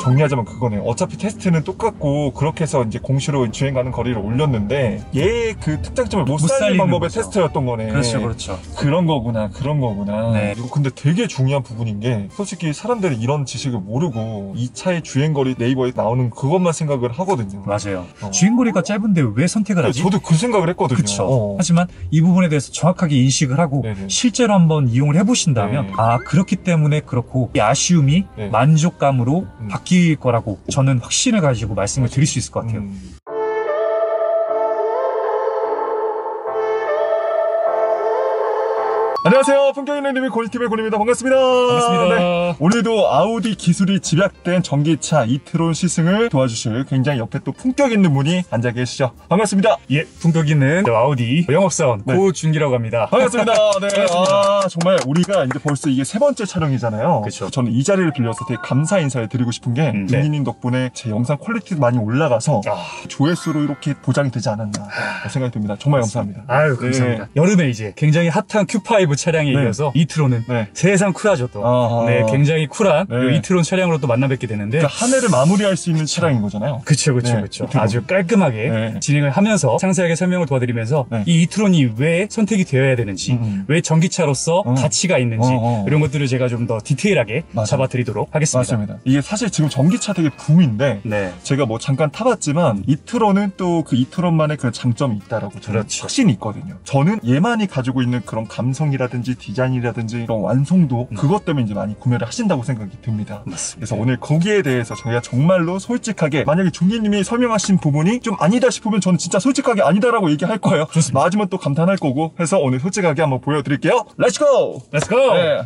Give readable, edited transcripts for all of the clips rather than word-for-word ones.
정리하자면 그거네요. 어차피 테스트는 똑같고 그렇게 해서 이제 공시로 주행 가는 거리를 올렸는데 얘의 그 특장점을 못 살리는 방법의 거죠. 테스트였던 거네. 그렇죠, 그렇죠. 그런 거구나, 그런 거구나. 네. 이거 근데 되게 중요한 부분인 게 솔직히 사람들이 이런 지식을 모르고 이 차의 주행거리 네이버에 나오는 그것만 생각을 하거든요. 맞아요. 주행거리가 짧은데 왜 선택을 하지? 저도 그 생각을 했거든요. 그렇죠. 하지만 이 부분에 대해서 정확하게 인식을 하고 네네. 실제로 한번 이용을 해보신다면 네. 아 그렇기 때문에 그렇고 이 아쉬움이 네. 만족감으로 바뀔 거라고 저는 확신을 가지고 말씀을 드릴 수 있을 것 같아요. 안녕하세요. 품격있는 고니팀의 고니입니다. 반갑습니다. 반갑습니다. 네. 오늘도 아우디 기술이 집약된 전기차 이트론 시승을 도와주실 굉장히 옆에 또 품격있는 분이 앉아 계시죠. 반갑습니다. 예, 품격 있는 아우디 영업사원 네. 고준기라고 합니다. 반갑습니다. 네. 아, 정말 우리가 이제 벌써 이게 세 번째 촬영이잖아요. 그렇죠. 저는 이 자리를 빌려서 되게 감사 인사를 드리고 싶은 게 준기님 덕분에 제 영상 퀄리티도 많이 올라가서 조회수로 이렇게 보장이 되지 않았나 생각이 듭니다. 정말 감사합니다. 아유, 감사합니다. 네. 여름에 이제 굉장히 핫한 Q5 차량에 네. 이어서 이트론은 네. 세상 쿨하죠 또. 네, 굉장히 쿨한 네. 이 이트론 차량으로 또 만나 뵙게 되는데 그러니까 한 해를 마무리할 수 있는 차량인 거잖아요. 그쵸. 네, 이트론. 아주 깔끔하게 네. 진행을 하면서 상세하게 설명을 도와드리면서 네. 이 이트론이 왜 선택이 되어야 되는지, 왜 전기차로서 가치가 있는지 이런 것들을 제가 좀 더 디테일하게 맞아요. 잡아드리도록 하겠습니다. 맞습니다. 이게 사실 지금 전기차 되게 붐인데 네. 제가 뭐 잠깐 타봤지만 이트론은 또 그 이트론만의 그런 장점이 있다라고 저는 그렇죠. 확신이 있거든요. 저는 얘만이 가지고 있는 그런 감성이라든지 디자인이라든지 이런 완성도 그것 때문에 이제 많이 구매를 하신다고 생각이 듭니다. 맞습니다. 그래서 오늘 거기에 대해서 저희가 정말로 솔직하게 만약에 종기님이 설명하신 부분이 좀 아니다 싶으면 저는 진짜 솔직하게 아니다라고 얘기할 거예요. 좋습니다. 맞으면 또 감탄할 거고 해서 오늘 솔직하게 한번 보여드릴게요. 렛츠고! 렛츠고! 네.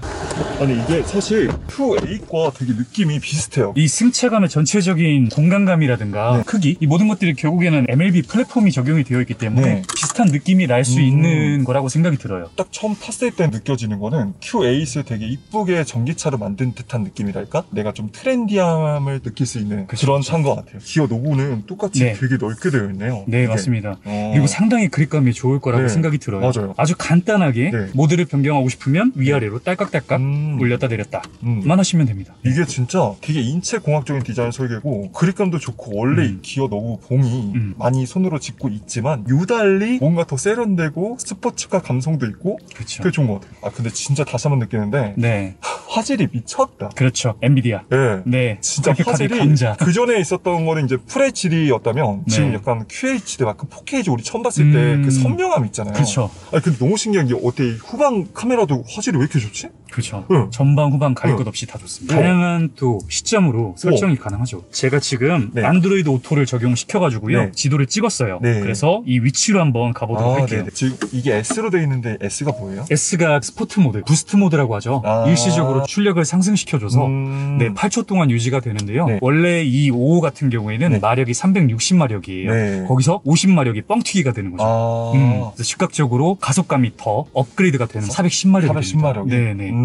아니 이게 사실 Q8과 되게 느낌이 비슷해요. 이 승차감의 전체적인 공간감이라든가 네. 크기 이 모든 것들이 결국에는 MLB 플랫폼이 적용이 되어 있기 때문에 네. 비슷한 느낌이 날 수 있는 거라고 생각이 들어요. 딱 처음 탔을 때 느껴지는 거는 Q8을 되게 이쁘게 전기차로 만든 듯한 느낌이랄까? 내가 좀 트렌디함을 느낄 수 있는 그런 차인 것 같아요. 기어 노브는 똑같이 네. 되게 넓게 되어 있네요. 네, 이게. 맞습니다. 그리고 상당히 그립감이 좋을 거라고 네. 생각이 들어요. 맞아요. 아주 간단하게 네. 모드를 변경하고 싶으면 위아래로 딸깍딸깍 올렸다 내렸다 만 하시면 됩니다. 이게 진짜 되게 인체공학적인 디자인 설계고 그립감도 좋고 원래 이 기어 노브 봉이 많이 손으로 짚고 있지만 유달리 뭔가 더 세련되고 스포츠카 감성도 있고 그렇죠. 되게 좋은 것 같아요. 아 근데 진짜 다시 한번 느끼는데 네, 화질이 미쳤다. 그렇죠. 엔비디아. 네. 네, 진짜 그래픽카드 화질이 강자. 그 전에 있었던 거는 이제 FHD였다면 네. 지금 약간 QHD 막 4K 우리 처음 봤을 때 그 선명함 있잖아요. 그렇죠. 아니 근데 너무 신기한 게 어때 후방 카메라도 화질이 왜 이렇게 좋지? 그렇죠. 응. 전방 후방 가릴 응. 것 없이 다 좋습니다. 다양한 또 시점으로 설정이 가능하죠. 제가 지금 네. 안드로이드 오토를 적용시켜가지고요. 네. 지도를 찍었어요. 네. 그래서 이 위치로 한번 가보도록 할게요. 네네. 지금 이게 S로 되어 있는데 S가 뭐예요? S가 스포트 모드, 부스트 모드라고 하죠. 아. 일시적으로 출력을 상승시켜줘서 네, 8초 동안 유지가 되는데요. 네. 원래 이 55 같은 경우에는 네. 마력이 360마력이에요. 네. 거기서 50마력이 뻥튀기가 되는 거죠. 아. 그래서 즉각적으로 가속감이 더 업그레이드가 되는 410마력이 410마력이? 네네.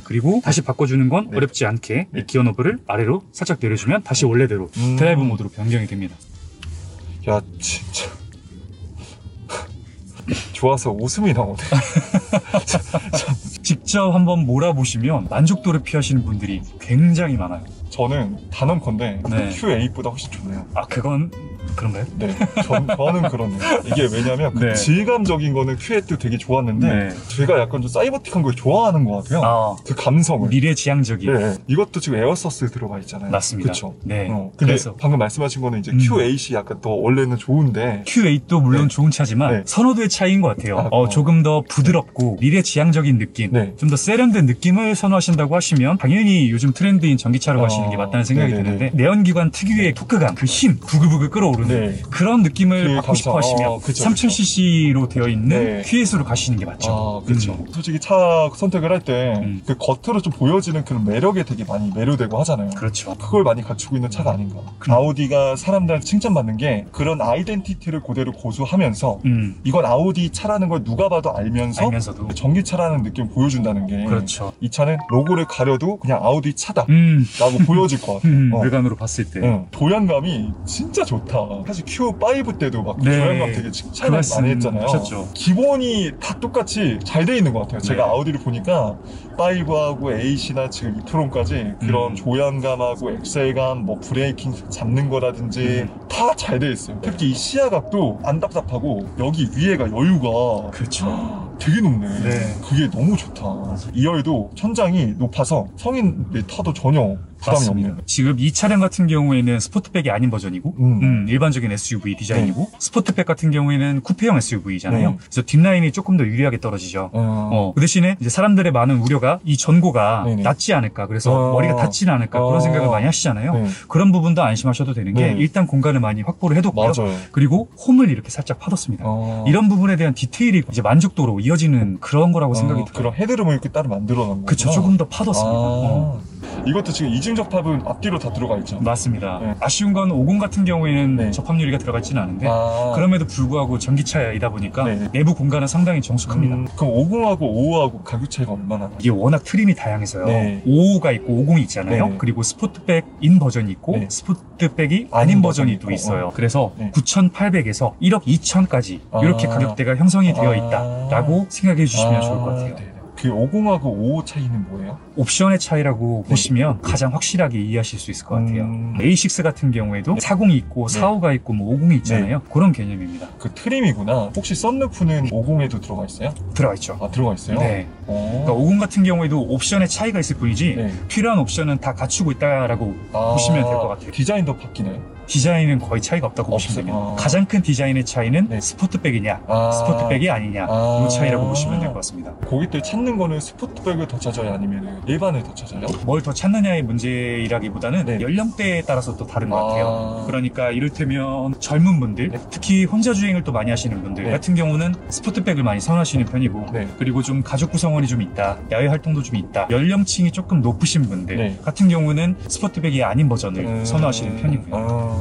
그리고 그리고 다시 바꿔주는 건 네. 어렵지 않게 네. 이 기어 노브를 아래로 살짝 내려주면 다시 원래대로 드라이브 모드로 변경이 됩니다. 야 진짜 좋아서 웃음이 나오네. 직접 한번 몰아보시면 만족도를 피하시는 분들이 굉장히 많아요. 저는 단언컨대 네. Q8보다 훨씬 좋네요. 아, 그건 그런가요? 네, 저는 그렇네요. 이게 왜냐면 그 네. 질감적인 거는 Q8도 되게 좋았는데 네. 제가 약간 좀 사이버틱한 걸 좋아하는 것 같아요. 아, 그 감성을. 미래지향적인. 네, 이것도 지금 에어서스 들어가 있잖아요. 맞습니다. 그쵸? 네. 근데 그래서 방금 말씀하신 거는 이제 Q8이 약간 더 원래는 좋은데 Q8도 물론 네. 좋은 차지만 네. 선호도의 차이인 것 같아요. 아, 조금 더 부드럽고 미래지향적인 느낌, 네. 좀 더 세련된 느낌을 선호하신다고 하시면 당연히 요즘 트렌드인 전기차로 가시는 게 맞다는 생각이 네네네. 드는데 내연기관 특유의 토크감, 그 힘, 부글부글 끓어오르는 네. 그런 느낌을 그 받고 감성. 싶어 하시면 그쵸, 3000cc로 되어 있는 네. Q8으로 가시는 게 맞죠. 아, 그렇죠. 솔직히 차 선택을 할 때 그 겉으로 좀 보여지는 그런 매력에 되게 많이 매료되고 하잖아요. 그렇죠. 그걸 많이 갖추고 있는 차가 아닌가. 아우디가 사람들한테 칭찬받는 게 그런 아이덴티티를 그대로 고수하면서 이건 아우디 차라는 걸 누가 봐도 알면서도 전기차라는 느낌을 보여준다는 게 그렇죠. 이 차는 로고를 가려도 그냥 아우디 차다 라고 보여질 것 같아요. 외관으로 봤을 때 도연감이 진짜 좋다. 막 사실 Q5 때도 막 네. 조향감 되게 칭찬을 많이 했잖아요. 하셨죠. 기본이 다 똑같이 잘 돼 있는 것 같아요. 제가 네. 아우디를 보니까 5하고 8이나 지금 이트론까지 그런 조향감하고 엑셀감, 뭐 브레이킹 잡는 거라든지 다 잘 돼 있어요. 특히 이 시야각도 안 답답하고 여기 위에가 여유가 그렇죠. 되게 높네. 네. 그게 너무 좋다. 2열도 천장이 높아서 성인이 타도 전혀 부담이 없네요. 지금 이 차량 같은 경우에는 스포트백이 아닌 버전이고 일반적인 SUV 디자인이고 스포트백 같은 경우에는 쿠페형 SUV잖아요. 네. 그래서 뒷라인이 조금 더 유리하게 떨어지죠. 그 대신에 이제 사람들의 많은 우려가 이 전고가 네네. 낮지 않을까, 그래서 머리가 닿지는 않을까 그런 생각을 많이 하시잖아요. 네. 그런 부분도 안심하셔도 되는 게 네. 일단 공간을 많이 확보를 해뒀고요. 맞아요. 그리고 홈을 이렇게 살짝 파뒀습니다. 이런 부분에 대한 디테일이 이제 만족도로 이어지는 그런 거라고 생각이 들어요. 그런 헤드룸을 이렇게 따로 만들어 놓은 거구나. 그쵸, 조금 더 파뒀습니다. 이것도 지금 이중 접합은 앞뒤로 다 들어가 있죠. 맞습니다. 네. 아쉬운 건 50 같은 경우에는 네. 접합유리가 들어가 있지는 않은데 아. 그럼에도 불구하고 전기차이다 보니까 네. 내부 공간은 상당히 정숙합니다. 그럼 50하고 55하고 가격 차이가 얼마나 나요? 이게 워낙 트림이 다양해서요. 네. 55가 있고 50이 있잖아요. 네. 그리고 스포트백인 버전이 있고 네. 스포트백이 아닌 아닌 버전이 버전이 또 있고. 있어요. 그래서 네. 9,800에서 1억 2천까지 이렇게 가격대가 형성이 되어 있다라고 생각해 주시면 좋을 것 같아요. 네. 그 50하고 55 차이는 뭐예요? 옵션의 차이라고 보시면 가장 확실하게 이해하실 수 있을 것 같아요. A6 같은 경우에도 40이 있고 45가 있고 뭐 50이 있잖아요. 그런 개념입니다. 그 트림이구나. 혹시 썬루프는 50에도 들어가 있어요? 들어가 있죠. 아, 들어가 있어요? 네. 그러니까 50 같은 경우에도 옵션의 차이가 있을 뿐이지 네. 필요한 옵션은 다 갖추고 있다라고 보시면 될 것 같아요. 디자인도 바뀌나요? 디자인은 거의 차이가 없다고 보시면 됩니다. 없어요. 가장 큰 디자인의 차이는 네. 스포트백이냐 아. 스포트백이 아니냐 이 차이라고 보시면 될 것 같습니다. 고객들 찾는 거는 스포트백을 더 찾아요? 아니면 일반을 더 찾아요? 뭘 더 찾느냐의 문제라기보다는 네. 연령대에 따라서 또 다른 것 같아요. 아. 그러니까 이를테면 젊은 분들, 특히 혼자 주행을 또 많이 하시는 분들 네. 같은 경우는 스포트백을 많이 선호하시는 편이고 네. 그리고 좀 가족 구성원이 좀 있다, 야외 활동도 좀 있다, 연령층이 조금 높으신 분들 네. 같은 경우는 스포트백이 아닌 버전을 선호하시는 편이고요.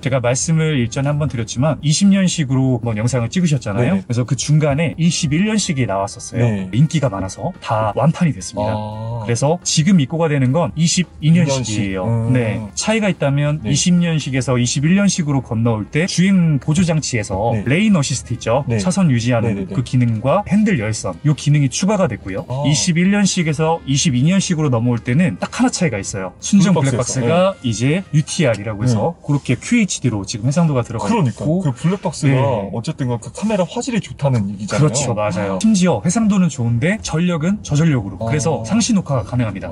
제가 말씀을 일전에 한번 드렸지만 20년식으로 한번 영상을 찍으셨잖아요. 네네. 그래서 그 중간에 21년식이 나왔었어요. 네. 인기가 많아서 다 완판이 됐습니다. 그래서 지금 입고가 되는 건 22년식이에요. 네. 차이가 있다면 네. 20년식에서 21년식으로 건너올 때 주행 보조 장치에서 네. 레인 어시스트 있죠. 네. 차선 유지하는 네네네. 그 기능과 핸들 열선 이 기능이 추가가 됐고요. 아. 21년식에서 22년식으로 넘어올 때는 딱 하나 차이가 있어요. 순정 블랙박스에서. 블랙박스가 이제 UTR이라고 해서 그렇게 QHD로 지금 해상도가 들어가 그러니까 있고 그 블랙박스가 네. 어쨌든 그 카메라 화질이 좋다는 얘기잖아요. 그렇죠, 맞아요. 심지어 해상도는 좋은데 전력은 저전력으로. 그래서 상시 녹화가 가능합니다.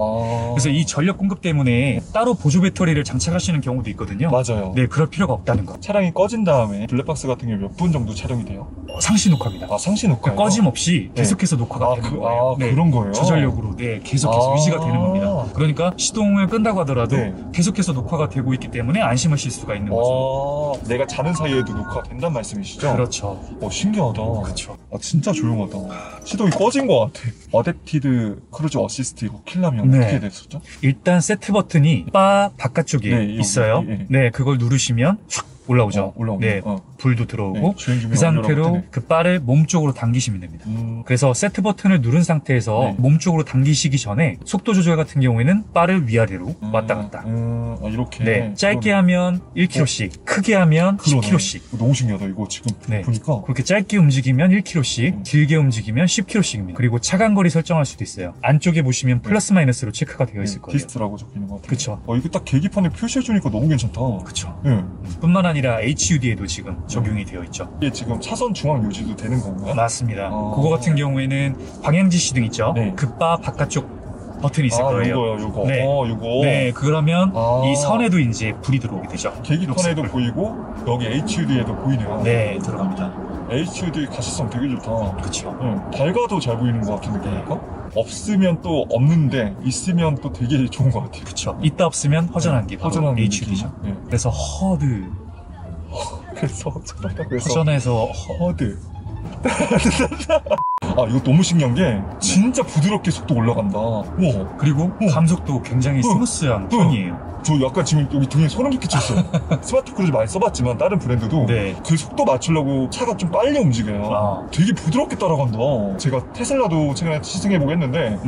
그래서 이 전력 공급 때문에 따로 보조 배터리를 장착하시는 경우도 있거든요. 맞아요. 네, 그럴 필요가 없다는 거. 차량이 꺼진 다음에 블랙박스 같은 경우 몇 분 정도 촬영이 돼요? 상시 녹화입니다. 아, 상시 녹화. 꺼짐없이 계속해서 녹화가 되는 거예요. 네. 그런 거예요? 저전력으로 계속해서 유지가 되는 겁니다. 그러니까 시동을 끈다고 하더라도 네. 계속해서 녹화가 되고 있기 때문에 안심하실 수가 있는 거죠. 내가 자는 사이에도 녹화가 된다는 말씀이시죠? 그렇죠. 신기하다. 그렇죠. 진짜 조용하다. 시동이 꺼진 것 같아. 어댑티드 크루즈 어시스트 이거 킬라면 네. 어떻게 됐었죠? 일단 세트 버튼이 바 바깥쪽에 네, 여기, 있어요. 예. 네, 그걸 누르시면 확 올라오죠. 올라오네. 네, 불도 들어오고 네, 주행 중에 그 상태로 올려라 그 바를 몸쪽으로 당기시면 됩니다. 그래서 세트 버튼을 누른 상태에서 네. 몸쪽으로 당기시기 전에 속도 조절 같은 경우에는 바를 위아래로 왔다 갔다. 이렇게. 네, 짧게 하면 1km씩, 크게 하면 10km씩. 너무 신기하다. 이거 지금 네. 보니까. 그렇게 짧게 움직이면 1km씩, 길게 움직이면 10km씩입니다. 그리고 차간거리 설정할 수도 있어요. 안쪽에 보시면 플러스 마이너스로 체크가 되어 있을 거예요. 디스트라고 적혀있는 것 같아요. 그쵸. 이거 딱 계기판에 표시해주니까 너무 괜찮다. 그쵸. 네. 뿐만 아니라 HUD에도 지금 적용이 되어 있죠. 이게 지금 차선 중앙 요지도 되는 건가요? 맞습니다. 그거 같은 경우에는 방향지시등 있죠? 네. 그 바 바깥쪽 버튼이 있을 거예요. 요거. 네. 요거. 네, 그러면 아. 이 선에도 이제 불이 들어오게 되죠. 계기판에도 보이고, 여기 HUD에도 보이네요. 네, 들어갑니다. HUD 가시성 되게 좋다. 그쵸. 밝아도 잘 보이는 것 같은 느낌일까? 없으면 또 없는데, 있으면 또 되게 좋은 것 같아요. 그쵸. 있다 없으면 허전한 게 바로 허전한 HUD죠. 느낌. 네. 그래서 허드. 그래서 허전하다고 해서. 허전해서 허드. 이거 너무 신기한 게 진짜 부드럽게 속도 올라간다. 우와. 그리고 감속도 굉장히 스무스한 편이에요. 저 약간 지금 여기 등에 소름 끼쳤어요. 스마트 크루즈 많이 써봤지만 다른 브랜드도 네. 그 속도 맞추려고 차가 좀 빨리 움직여요. 아. 되게 부드럽게 따라간다. 제가 테슬라도 최근에 시승해보고 했는데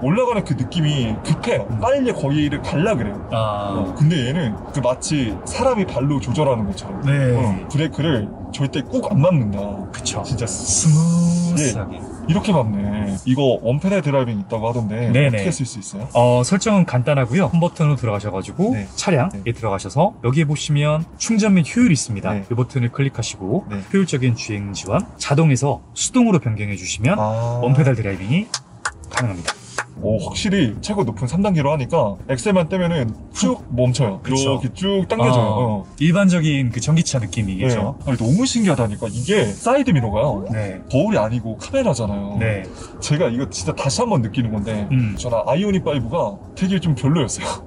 올라가는 그 느낌이 급해요. 빨리 거기를 갈라 그래요. 근데 얘는 그 마치 사람이 발로 조절하는 것처럼 네. 브레이크를 절대 꾹 안 밟는다. 그쵸. 진짜 스무스하게. 이렇게 밟네. 이거 원페달 드라이빙 있다고 하던데 네네. 어떻게 쓸 수 있어요? 설정은 간단하고요. 홈 버튼으로 들어가셔가지고 네. 차량에 들어가셔서 여기에 보시면 충전 및 효율이 있습니다. 네. 이 버튼을 클릭하시고 네. 효율적인 주행 지원, 자동에서 수동으로 변경해 주시면 원페달 드라이빙이 가능합니다. 확실히 최고 높은 3단계로 하니까 엑셀만 떼면은 쭉 멈춰요. 그쵸. 이렇게 쭉 당겨져요. 일반적인 그 전기차 느낌이겠죠. 아니, 너무 신기하다니까. 이게 사이드 미러가요. 네. 거울이 아니고 카메라잖아요. 네. 제가 이거 진짜 다시 한번 느끼는 건데 저는 아이오닉 5가 되게 좀 별로였어요.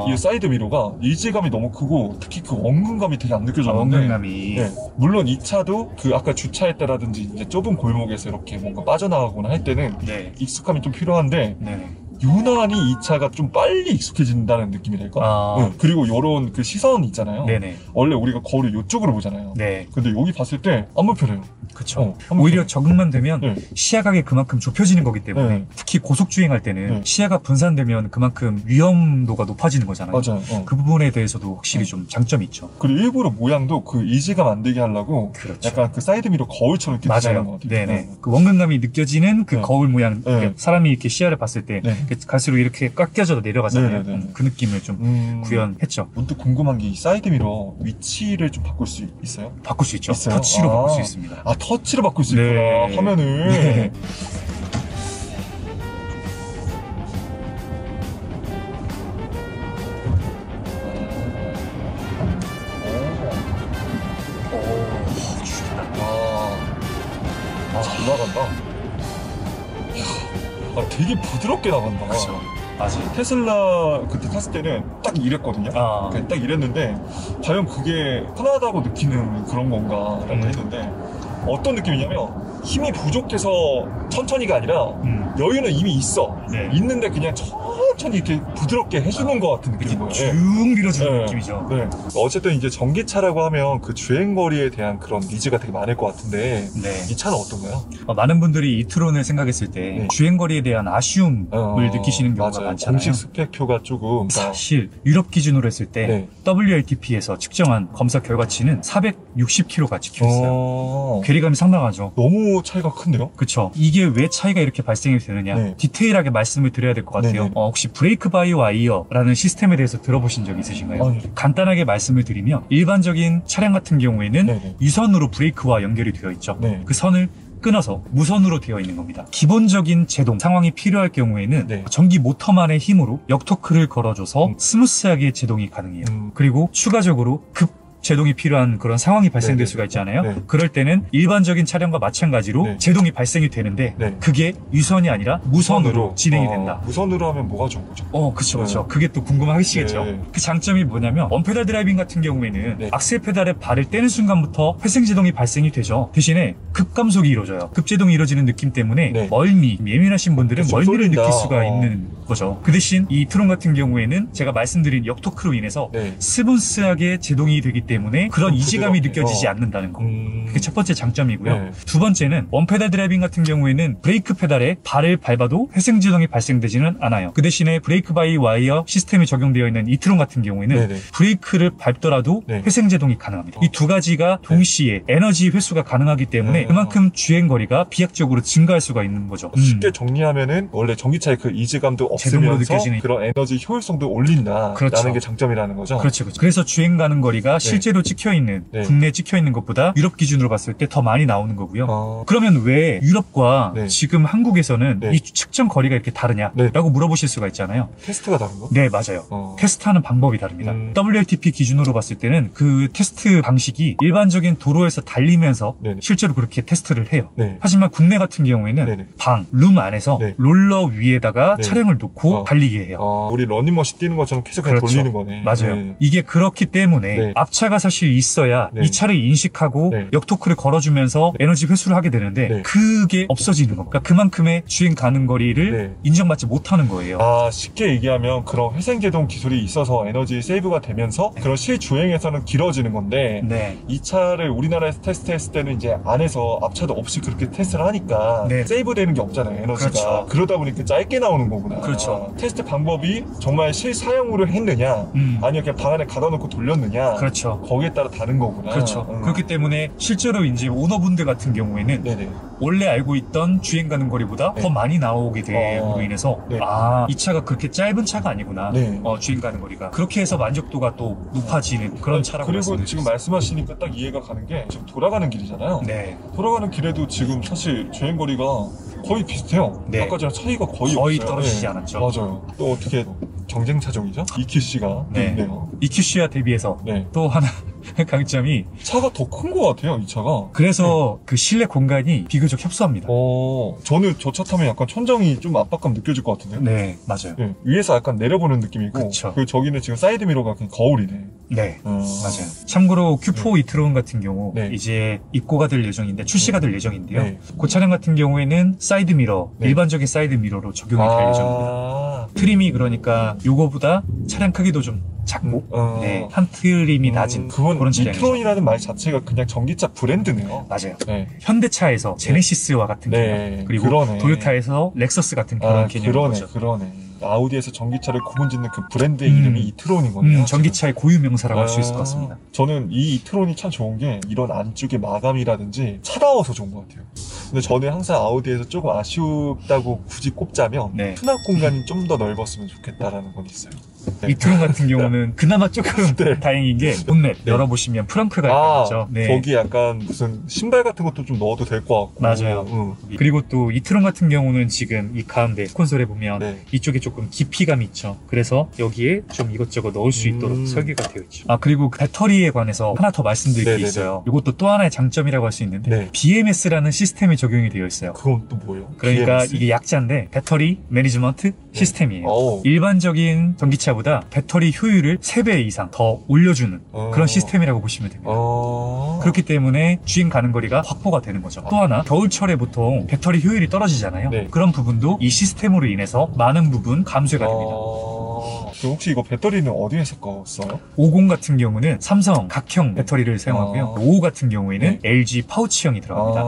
이 사이드 미러가 이질감이 너무 크고 특히 그 원근감이 되게 안 느껴졌는데 원근감이 네. 물론 이 차도 그 아까 주차할 때라든지 이제 좁은 골목에서 이렇게 뭔가 빠져나가거나 할 때는 네. 익숙함이 좀 필요한데 네네. 유난히 이 차가 좀 빨리 익숙해진다는 느낌이랄까? 네. 그리고 요런 그 시선 있잖아요. 네네. 원래 우리가 거울을 이쪽으로 보잖아요. 네. 근데 여기 봤을 때 안 불편해요. 그쵸. 오히려 적응만 되면 네. 시야각이 그만큼 좁혀지는 거기 때문에 네. 특히 고속 주행할 때는 네. 시야가 분산되면 그만큼 위험도가 높아지는 거잖아요. 맞아요. 그 부분에 대해서도 확실히 좀 장점이 있죠. 그리고 일부러 모양도 그 이질감 안 되게 하려고 그렇죠. 약간 그 사이드미러 거울처럼 이렇게 디자인한 것 같아요. 네네. 그 원근감이 느껴지는 그 네. 거울 모양, 네. 사람이 이렇게 시야를 봤을 때 네. 갈수록 이렇게 깎여져 내려가잖아요. 네네네. 그 느낌을 좀 구현했죠. 문득 궁금한 게 이 사이드미러 위치를 좀 바꿀 수 있어요? 바꿀 수 있죠. 있어요? 터치로 바꿀 수 있습니다. 아, 터치로 바꿀 수 네. 있구나. 화면을. 네. 잘 나간다. 이야, 되게 부드럽게 나간다. 그렇죠. 맞아요. 테슬라 그때 탔을 때는 딱 이랬거든요. 딱 이랬는데 과연 그게 편하다고 느끼는 그런 건가라고 했는데 어떤 느낌이냐면 힘이 부족해서 천천히가 아니라 여유는 이미 있어. 네. 있는데 그냥 천천히 이렇게 부드럽게 해주는 것 같은 느낌인 거예요. 쭉 밀어주는 네. 느낌이죠. 네. 어쨌든 이제 전기차라고 하면 그 주행거리에 대한 그런 니즈가 되게 많을 것 같은데 네. 이 차는 어떤가요? 많은 분들이 이트론을 생각했을 때 네. 주행거리에 대한 아쉬움을 느끼시는 경우가 맞아요. 많잖아요. 공식 스펙표가 조금 사실 유럽 기준으로 했을 때 네. WLTP에서 측정한 검사 결과치는 460km가 찍혔어요. 괴리감이 상당하죠. 너무 차이가 큰데요? 그쵸. 이게 왜 차이가 이렇게 발생이 되느냐. 네. 디테일하게 말씀을 드려야 될 것 같아요. 네네. 혹시 브레이크 바이 와이어라는 시스템에 대해서 들어보신 적 있으신가요? 아니요. 간단하게 말씀을 드리면 일반적인 차량 같은 경우에는 네네. 유선으로 브레이크와 연결이 되어 있죠. 네. 그 선을 끊어서 무선으로 되어 있는 겁니다. 기본적인 제동 상황이 필요할 경우에는 네. 전기 모터만의 힘으로 역토크를 걸어줘서 스무스하게 제동이 가능해요. 그리고 추가적으로 급 제동이 필요한 그런 상황이 발생될 네네. 수가 있잖아요. 네. 그럴 때는 일반적인 차량과 마찬가지로 네. 제동이 발생이 되는데 네. 그게 유선이 아니라 무선으로 진행이 된다. 무선으로 하면 뭐가 좋은 거죠? 그쵸, 그쵸. 네. 그게 또 궁금하시겠죠. 네. 그 장점이 뭐냐면, 원페달 드라이빙 같은 경우에는 네. 악셀 페달에 발을 떼는 순간부터 회생제동이 발생이 되죠. 대신에 급감속이 이루어져요. 급제동이 이루어지는 느낌 때문에 네. 멀미, 예민하신 분들은 그쵸, 멀미를 쏠린다. 느낄 수가 있는 거죠. 그 대신 이 트론 같은 경우에는 제가 말씀드린 역토크로 인해서 네. 스무스하게 제동이 되기 때문에 그런 이질감이 부드럽게. 느껴지지 않는다는 거. 그게 첫 번째 장점이고요. 네. 두 번째는 원페달 드라이빙 같은 경우에는 브레이크 페달에 발을 밟아도 회생제동이 발생되지는 않아요. 그 대신에 브레이크 바이 와이어 시스템이 적용되어 있는 이트론 같은 경우에는 네네. 브레이크를 밟더라도 네. 회생제동이 가능합니다. 이 두 가지가 동시에 에너지 회수가 가능하기 때문에 그만큼 주행거리가 비약적으로 증가할 수가 있는 거죠. 쉽게 정리하면은 원래 전기차의 그 이질감도 제동으로 없으면서 느껴지는 그런 에너지 효율성도 올린다라는 그렇죠. 게 장점이라는 거죠. 그렇죠, 그렇죠. 그래서 주행 가는 거리가 실제로 찍혀있는, 네. 국내에 찍혀있는 것보다 유럽 기준으로 봤을 때 더 많이 나오는 거고요. 그러면 왜 유럽과 네. 지금 한국에서는 네. 이 측정 거리가 이렇게 다르냐라고 네. 물어보실 수가 있잖아요. 테스트가 다른 거? 네, 맞아요. 테스트하는 방법이 다릅니다. WLTP 기준으로 봤을 때는 그 테스트 방식이 일반적인 도로에서 달리면서 네네. 실제로 그렇게 테스트를 해요. 네. 하지만 국내 같은 경우에는 네네. 룸 안에서 네. 롤러 위에다가 네. 차량을 놓고 달리게 해요. 우리 러닝머신 뛰는 것처럼 계속 그냥 그렇죠. 돌리는 거네. 맞아요. 네. 이게 그렇기 때문에 네. 앞차가 사실 있어야 네. 이 차를 인식하고 네. 역토크를 걸어주면서 에너지 회수를 하게 되는데 네. 그게 없어지는 겁니다. 그러니까 그만큼의 주행 가는 거리를 네. 인정받지 못하는 거예요. 쉽게 얘기하면 그런 회생제동 기술이 있어서 에너지 세이브가 되면서 그런 실주행에서는 길어지는 건데 네. 이 차를 우리나라에서 테스트했을 때는 이제 안에서 앞차도 없이 그렇게 테스트를 하니까 네. 세이브 되는 게 없잖아요, 에너지가. 그렇죠. 그러다 보니까 짧게 나오는 거구나. 그렇죠. 테스트 방법이 정말 실사용으로 했느냐 아니면 그냥 방 안에 가둬 놓고 돌렸느냐 그렇죠. 거기에 따라 다른 거구나. 그렇죠. 그렇기 때문에 실제로 이제 오너분들 같은 경우에는 네네. 원래 알고 있던 주행 가는 거리보다 네. 더 많이 나오게 됨으로 인해서 네. 이 차가 그렇게 짧은 차가 아니구나. 네. 주행 가는 거리가. 그렇게 해서 만족도가 또 높아지는 그런 차라고 그리고 말씀드릴 수 지금 있어요. 말씀하시니까 딱 이해가 가는 게 지금 돌아가는 길이잖아요. 네. 돌아가는 길에도 지금 사실 주행거리가 거의 비슷해요. 네. 아까 전에 차이가 거의 거의 없어요. 떨어지지 네. 않았죠. 맞아요. 또 어떻게 경쟁 차종이죠? EQC가 네. 있네요. EQC와 대비해서 네. 또 하나 강점이 차가 더 큰 것 같아요, 이 차가. 그래서 그 실내 공간이 비교적 협소합니다. 저는 저 차 타면 약간 천정이 좀 압박감 느껴질 것 같은데요? 네, 맞아요. 네, 위에서 약간 내려보는 느낌이고, 그쵸. 그리고 저기는 지금 사이드 미러가 그냥 거울이네. 네, 맞아요. 참고로 Q4 이트론 같은 경우 네. 이제 입고가 될 예정인데 출시가 될 예정인데요. 네. 그 차량 같은 경우에는 사이드 미러, 네. 일반적인 사이드 미러로 적용이 될 예정입니다. 트림이 그러니까 요거보다 차량 크기도 좀 작고 네, 한 트림이 낮은 그건 그런 차량이죠. 이트론이라는 말 자체가 그냥 전기차 브랜드네요. 맞아요. 네. 현대차에서 제네시스와 같은 네, 개념, 그리고 그러네. 도요타에서 렉서스 같은 그런 개념인 거죠. 그러네. 아우디에서 전기차를 구분짓는 그 브랜드의 이름이 이트론인 거네요. 전기차의 고유 명사라고 할 수 있을 것 같습니다. 저는 이 이트론이 참 좋은 게 이런 안쪽의 마감이라든지 차다워서 좋은 것 같아요. 근데 저는 항상 아우디에서 조금 아쉽다고 굳이 꼽자면 네. 수납 공간이 좀 더 넓었으면 좋겠다라는 건 있어요. 네. 이트론 같은 경우는 그나마 조금 네. 다행인 게 본넷 열어보시면 프렁크가 있죠. 네. 거기 약간 무슨 신발 같은 것도 좀 넣어도 될 것 같고. 맞아요. 그리고 또 이트론 같은 경우는 지금 이 가운데 콘솔에 보면 네. 이쪽에 조금 깊이감이 있죠. 그래서 여기에 좀 이것저것 넣을 수 있도록 설계가 되어 있죠. 그리고 그 배터리에 관해서 하나 더 말씀드릴 네네네. 게 있어요. 이것도 또 하나의 장점이라고 할 수 있는데 네. BMS라는 시스템이 적용이 되어 있어요. 그건 또 뭐예요? 그러니까 BMS? 이게 약자인데 배터리 매니지먼트 시스템이에요. 어우. 일반적인 전기차보다 배터리 효율을 3배 이상 더 올려주는 그런 시스템이라고 보시면 됩니다. 그렇기 때문에 주행 가는 거리가 확보가 되는 거죠. 또 하나 겨울철에 보통 배터리 효율이 떨어지잖아요. 네. 그런 부분도 이 시스템으로 인해서 많은 부분 감소가 됩니다. 그럼 혹시 이거 배터리는 어디에서 껐어요? 50 같은 경우는 삼성 각형 배터리를 사용하고요. 55 같은 경우에는 LG 파우치형이 들어갑니다.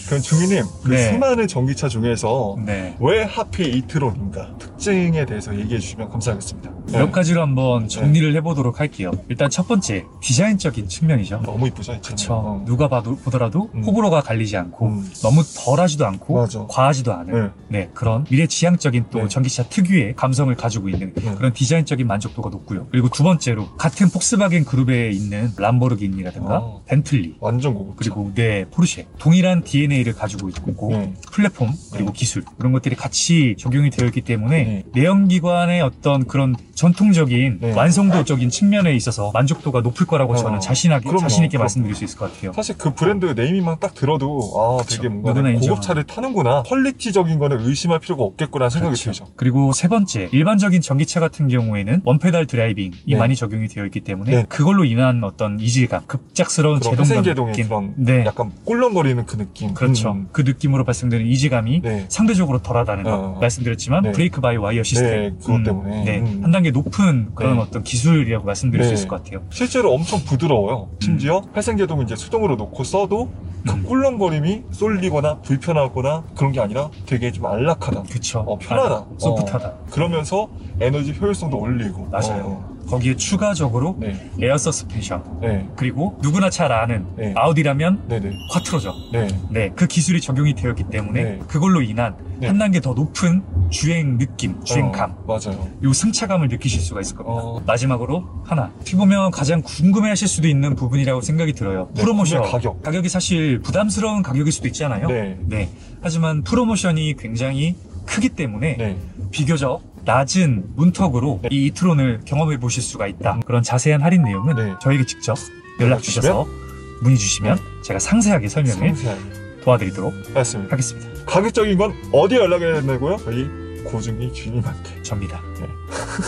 그럼 중위님, 그 네. 수많은 전기차 중에서 네. 왜 하필 이트론인가? 특징에 대해서 얘기해 주시면 감사하겠습니다. 네. 몇 가지로 한번 정리를 해보도록 할게요. 일단 첫 번째, 디자인적인 측면이죠. 너무 이쁘죠, 이 차는. 그쵸. 누가 보더라도 호불호가 갈리지 않고 음. 너무 덜하지도 않고 맞아. 과하지도 않은 네, 그런 미래지향적인 또 네. 전기차 특유의 감성을 가지고 있는 네. 그런 디자인적인 만족도가 높고요. 그리고 두 번째로 같은 폭스바겐 그룹에 있는 람보르기니라든가 벤틀리 완전 고급차. 그리고 네 포르쉐 동일한 DNA를 가지고 있고 네. 플랫폼 그리고 네. 기술 그런 것들이 같이 적용이 되어 있기 때문에 네. 내연기관의 어떤 그런 전통적인 네. 완성도적인 측면에 있어서 만족도가 높을 거라고 저는 자신 있게 그럼요. 말씀드릴 수 있을 것 같아요. 사실 그 브랜드 네이밍만 딱 들어도 되게 뭔가 누구나 고급차를 타는구나, 퀄리티적인 거는 의심할 필요가 없겠구나 생각이 들죠. 그리고 세 번째, 일반적인 전기차 같은 경우에는 원페달 드라이빙이 네. 많이 적용이 되어 있기 때문에 네. 그걸로 인한 어떤 이질감, 급작스러운 그런 제동감 회생제동의 느낌, 그런 네. 약간 꿀렁거리는 그 느낌. 그렇죠. 그 느낌으로 발생되는 이질감이 네. 상대적으로 덜하다는 거 말씀드렸지만 네. 브레이크 바이 와이어 시스템 네, 그것 때문에. 네, 한 단계 높은 그런 네. 어떤 기술이라고 말씀드릴 수 네. 있을 것 같아요. 실제로 엄청 부드러워요. 심지어 회생제동 이제 수동으로 놓고 써도 그 꿀렁거림이 쏠리거나 불편하거나 그런 게 아니라 되게 좀 안락하다. 그쵸. 편하다. 소프트하다. 그러면서 에너지 효율성도 올리고. 맞아요. 거기에 추가적으로 네. 에어 서스펜션 네. 그리고 누구나 잘 아는 네. 아우디라면 네네. 쿼트로죠. 네. 네, 그 기술이 적용이 되었기 때문에 네. 그걸로 인한 네. 한 단계 더 높은 주행 느낌, 주행감, 맞아요. 요 승차감을 느끼실 수가 있을 겁니다. 마지막으로 하나, 어떻게 보면 가장 궁금해하실 수도 있는 부분이라고 생각이 들어요. 네, 프로모션 가격. 가격이 사실 부담스러운 가격일 수도 있잖아요. 네. 하지만 프로모션이 굉장히 크기 때문에 네. 비교적 낮은 문턱으로 네. 이 이트론을 경험해 보실 수가 있다. 그런 자세한 할인 내용은 네. 저에게 직접 연락 주셔서 문의 주시면 제가 상세하게 설명을 상세하게 도와드리도록 맞습니다. 하겠습니다. 가격적인 건 어디에 연락해야 되냐고요? 저희 고증이 주님한테. 접니다. 네.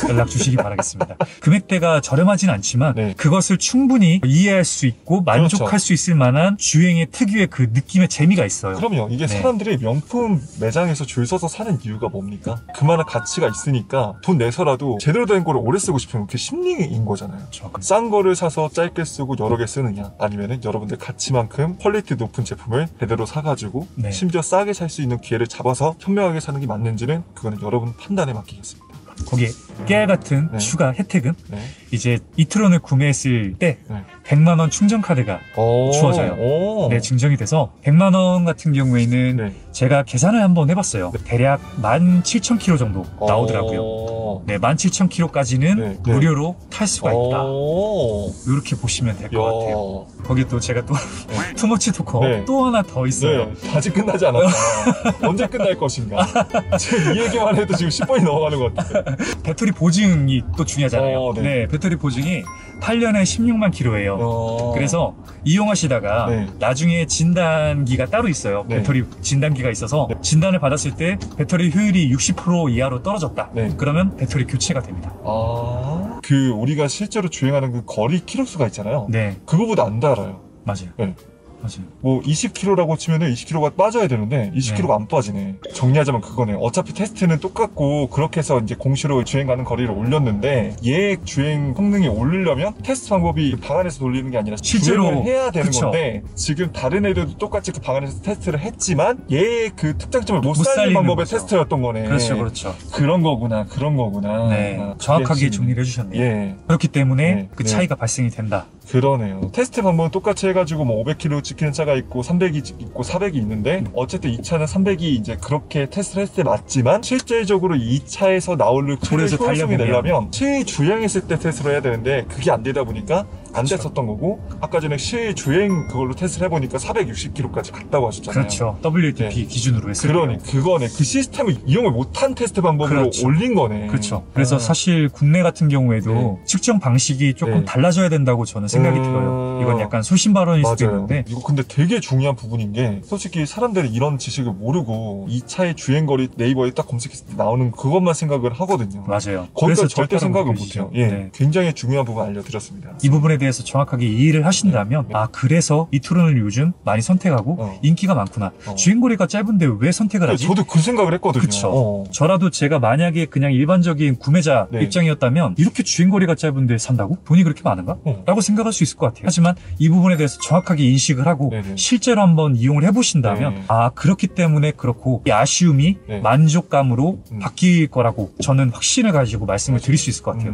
연락 주시기 바라겠습니다. 금액대가 저렴하진 않지만 네. 그것을 충분히 이해할 수 있고 만족할 그렇죠. 수 있을 만한 주행의 특유의 그 느낌의 재미가 있어요. 그럼요. 이게 네. 사람들이 명품 매장에서 줄 서서 사는 이유가 뭡니까? 그만한 가치가 있으니까 돈 내서라도 제대로 된 거를 오래 쓰고 싶은 그 심리인 거잖아요. 그렇죠. 싼 거를 사서 짧게 쓰고 여러 개 쓰느냐, 아니면은 여러분들 가치만큼 퀄리티 높은 제품을 제대로 사가지고 네. 심지어 싸게 살 수 있는 기회를 잡아서 현명하게 사는 게 맞는지는 그거는 여러분 판단에 맡기겠습니다. 거기에 깨알 같은 네. 추가 혜택은 네. 이제 이트론을 구매했을 때 네. 100만 원 충전 카드가 주어져요. 오. 네, 증정이 돼서 100만 원 같은 경우에는 네. 제가 계산을 한번 해봤어요. 대략 17,000km 정도 나오더라고요. 네, 17,000km까지는 네, 네. 무료로 탈 수가 있다. 오. 이렇게 보시면 될 것 같아요. 야. 거기 또 제가 또 투머치 토커 네. 또 하나 더 있어요. 네, 아직 끝나지 않았다. 언제 끝날 것인가. 지금 이 얘기만 해도 지금 10분이 넘어가는 것 같아요. 배터리 보증이 또 중요하잖아요. 네. 네, 배터리 보증이 8년에 16만 킬로예요. 그래서 이용하시다가 네. 나중에 진단기가 따로 있어요. 네. 배터리 진단기가 있어서 네. 진단을 받았을 때 배터리 효율이 60% 이하로 떨어졌다. 네. 그러면 배터리 교체가 됩니다. 그 우리가 실제로 주행하는 그 거리 키로수가 있잖아요. 네, 그거보다 안 달아요. 맞아요. 네. 맞아요. 뭐 20km라고 치면은 20km가 빠져야 되는데 20km가 안 빠지네. 정리하자면 그거네. 어차피 테스트는 똑같고 그렇게 해서 이제 공시로 주행 가는 거리를 올렸는데 얘 주행 성능이 오르려면 테스트 방법이 방 안에서 돌리는 게 아니라 실제로 주행을 해야 되는 그쵸. 건데 지금 다른 애들도 똑같이 그 방 안에서 테스트를 했지만 얘의 그 특장점을 못 못 살리는 살리는 방법의 거죠. 테스트였던 거네. 그렇죠, 그렇죠. 그런 거구나. 네, 아, 정확하게 그게 정리를 해주셨네요. 예. 그렇기 때문에 네, 그 네. 차이가 발생이 된다. 그러네요. 테스트 방법은 똑같이 해가지고 뭐 500km 찍히는 차가 있고 300이 있고 400이 있는데 어쨌든 이 차는 300이 이제 그렇게 테스트를 했을 때 맞지만 실제적으로 이 차에서 나올 도로에서 효율성이 달려보면. 내려면 실주행했을 때 테스트를 해야 되는데 그게 안 되다 보니까 안 그쵸. 됐었던 거고 아까 전에 실주행 그걸로 테스트를 해보니까 460km까지 갔다고 하셨잖아요. 그렇죠. WLTP 네. 기준으로 했을 그러니 때요. 그거네. 그 시스템을 이용을 못한 테스트 방법으로 그렇죠. 올린 거네. 그렇죠. 그래서 아. 사실 국내 같은 경우에도 네. 측정 방식이 조금 네. 달라져야 된다고 저는 생각이 들어요. 이건 약간 소신 발언일 수도 맞아요. 있는데 이거 근데 되게 중요한 부분인 게 솔직히 사람들이 이런 지식을 모르고 이 차의 주행거리 네이버에 딱 검색했을 때 나오는 그것만 생각을 하거든요. 맞아요. 거기서 절대 절대로 생각을 모르시죠. 못해요. 예, 네. 굉장히 중요한 부분 알려드렸습니다. 이 부분에 대해서 정확하게 이해를 하신다면 네. 아 그래서 이트론을 요즘 많이 선택하고 인기가 많구나. 주행거리가 짧은데 왜 선택을 하지? 저도 그 생각을 했거든요. 그쵸. 저라도 제가 만약에 그냥 일반적인 구매자 네. 입장이었다면 이렇게 주행거리가 짧은데 산다고? 돈이 그렇게 많은가? 라고 생각할 수 있을 것 같아요. 하지만 이 부분에 대해서 정확하게 인식을 하고 네네. 실제로 한번 이용을 해보신다면 네. 아 그렇기 때문에 그렇고 이 아쉬움이 네. 만족감으로 음. 바뀔 거라고 저는 확신을 가지고 말씀을 드릴 수 있을 것 같아요.